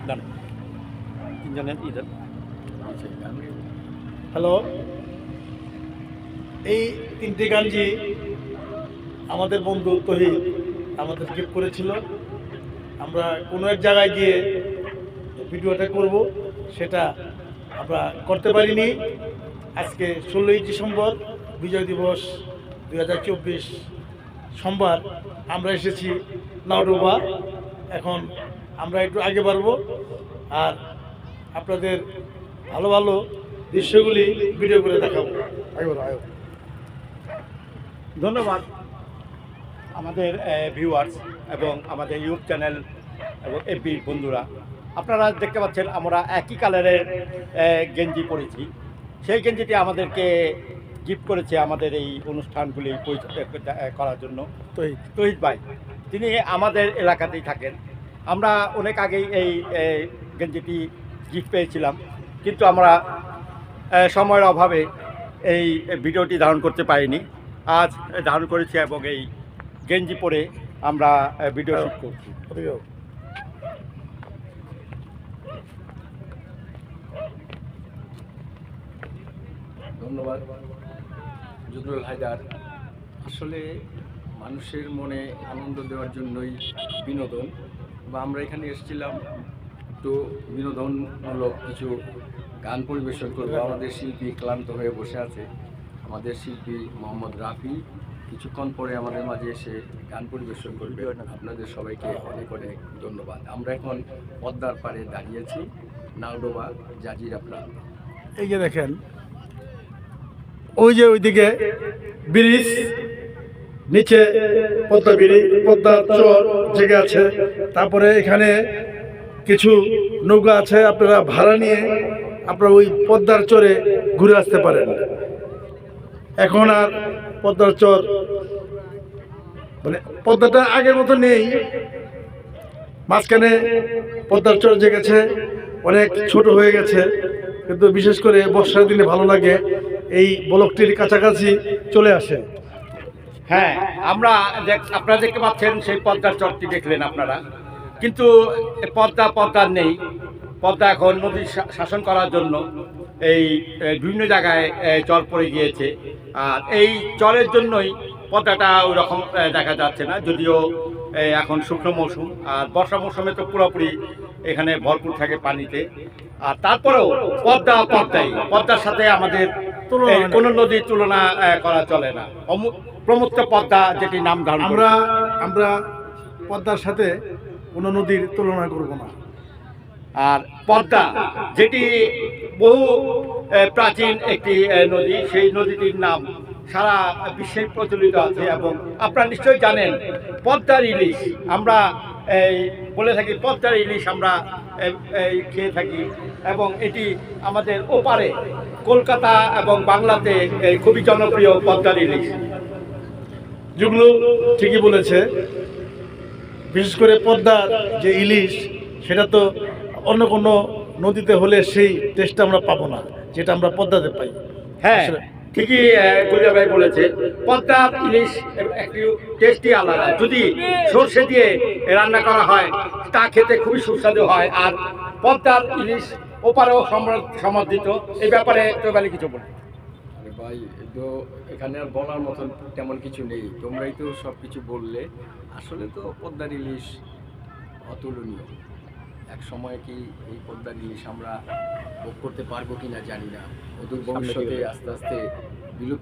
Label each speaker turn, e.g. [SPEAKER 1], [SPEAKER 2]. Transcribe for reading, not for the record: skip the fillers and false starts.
[SPEAKER 1] গান তিনজনের ঈদের।
[SPEAKER 2] হ্যালো, এই তিনটি গাঞ্জি আমাদের বন্ধু তহিদ আমাদের গিফট করেছিল। আমরা কোনো এক জায়গায় গিয়ে ভিডিওটা করব, সেটা আমরা করতে পারিনি। আজকে 16ই ডিসেম্বর বিজয় দিবস 2024 সোমবার আমরা এসেছি নাওডোবা। এখন আমরা একটু আগে বাড়বো আর আপনাদের ভালো ভালো দৃশ্যগুলি ভিডিও করে দেখাবো।
[SPEAKER 1] ধন্যবাদ আমাদের ভিউয়ার্স এবং আমাদের ইউটিউব চ্যানেল এবং এফবি বন্ধুরা। আপনারা দেখতে পাচ্ছেন আমরা একই কালারের গেঞ্জি পরেছি। সেই গেঞ্জিটি আমাদেরকে গিফট করেছে আমাদের এই অনুষ্ঠানগুলি করার জন্য তহিদ ভাই। তিনি আমাদের এলাকাতেই থাকেন। আমরা অনেক আগেই এই গেঞ্জিটি গিফট পেয়েছিলাম, কিন্তু আমরা সময়ের অভাবে এই ভিডিওটি ধারণ করতে পারিনি। আজ ধারণ করেছি এবং এই গেঞ্জি পরে আমরা ভিডিও শুট করছি।
[SPEAKER 3] ধন্যবাদ জুগনুল হায়দার। আসলে মানুষের মনে আনন্দ দেওয়ার জন্যই বিনোদন, বা আমরা এখানে এসেছিলাম একটু বিনোদনমূলক কিছু গান পরিবেশন করবো। আমাদের শিল্পী ক্লান্ত হয়ে বসে আছে। আমাদের শিল্পী মোহাম্মদ রাফি কিছুক্ষণ পরে আমাদের মাঝে এসে গান পরিবেশন করবে। আপনাদের সবাইকে অনেক অনেক ধন্যবাদ। আমরা এখন পদ্মার পাড়ে দাঁড়িয়েছি, নাওডোবা জাজিরা প্রান্ত।
[SPEAKER 2] এই যে দেখেন, ওই যে ওইদিকে ব্রিজ, নিচে পদ্মা ব্রিজ, পদ্মার চর জেগে আছে। তারপরে এখানে কিছু নৌকা আছে, আপনারা ভাড়া নিয়ে আপনারা ওই পদ্মার চরে ঘুরে আসতে পারেন। এখন আর পদ্মার চর মানে পদ্মাটা আগের মতো নেই। মাঝখানে পদ্মার চর জেগেছে, অনেক ছোট হয়ে গেছে, কিন্তু বিশেষ করে বর্ষার দিনে ভালো লাগে, এই ব্লকটির কাছাকাছি চলে আসে।
[SPEAKER 1] হ্যাঁ, আপনারা দেখতে পাচ্ছেন সেই পদ্মার চরটি দেখলেন আপনারা, কিন্তু পদ্মা নেই। পদ্মা এখন নদী শাসন করার জন্য এই বিভিন্ন জায়গায় চর পড়ে গিয়েছে। আর এই চরের জন্যই পদ্মাটা ওই রকম দেখা যাচ্ছে না, যদিও এখন শুকনো মৌসুম। আর বর্ষা মৌসুমে তো পুরোপুরি এখানে ভরপুর থাকে পানিতে। আর তারপরেও পদ্মার সাথে আমাদের কোনো নদীর তুলনা করা চলে না। প্রমুক্ত পদ্মা যেটি নাম ধারণ,
[SPEAKER 2] আমরা পদ্মার সাথে কোনো নদীর তুলনা করব না।
[SPEAKER 1] আর পদ্মা যেটি বহু প্রাচীন একটি নদী, সেই নদীটির নাম সারা বিশ্বে প্রচলিত আছে। এবং আপনারা নিশ্চয়ই জানেন পদ্মার ইলিশ, আমরা বলে থাকি পদ্মার ইলিশ আমরা খেয়ে থাকি। এবং এটি আমাদের ওপারে কলকাতা এবং বাংলাতে খুবই জনপ্রিয় পদ্মার ইলিশ।
[SPEAKER 2] যেগুলো ঠিকই বলেছে, বিশেষ করে পদ্মার যে ইলিশ, সেটা তো অন্য কোনো নদীতে হলে সেই টেস্টটা আমরা পাবো না, যেটা আমরা পদ্মাতে পাই।
[SPEAKER 1] হ্যাঁ, ঠিকই গুলিয়া ভাই বলেছে, পদ্মার ইলিশ একটু টেস্টি আলাদা। যদি সর্ষে দিয়ে রান্না করা হয় তা খেতে খুবই সুস্বাদু হয়। আর পদ্মার ইলিশ ওপারেও সমর্থিত। এই ব্যাপারে তো বলে কিছু বলি।
[SPEAKER 3] আরে ভাই, তো এখানে আর বলার মতন তেমন কিছু নেই, তোমরাই তো সব কিছু বললে। আসলে তো পদ্মার ইলিশ অতুলনীয়। এক সময় কি এই পদ্মার ইলিশ আমরা ভোগ করতে পারবো কিনা জানি না। অদূর ভবিষ্যতে আস্তে আস্তে বিলুপ্ত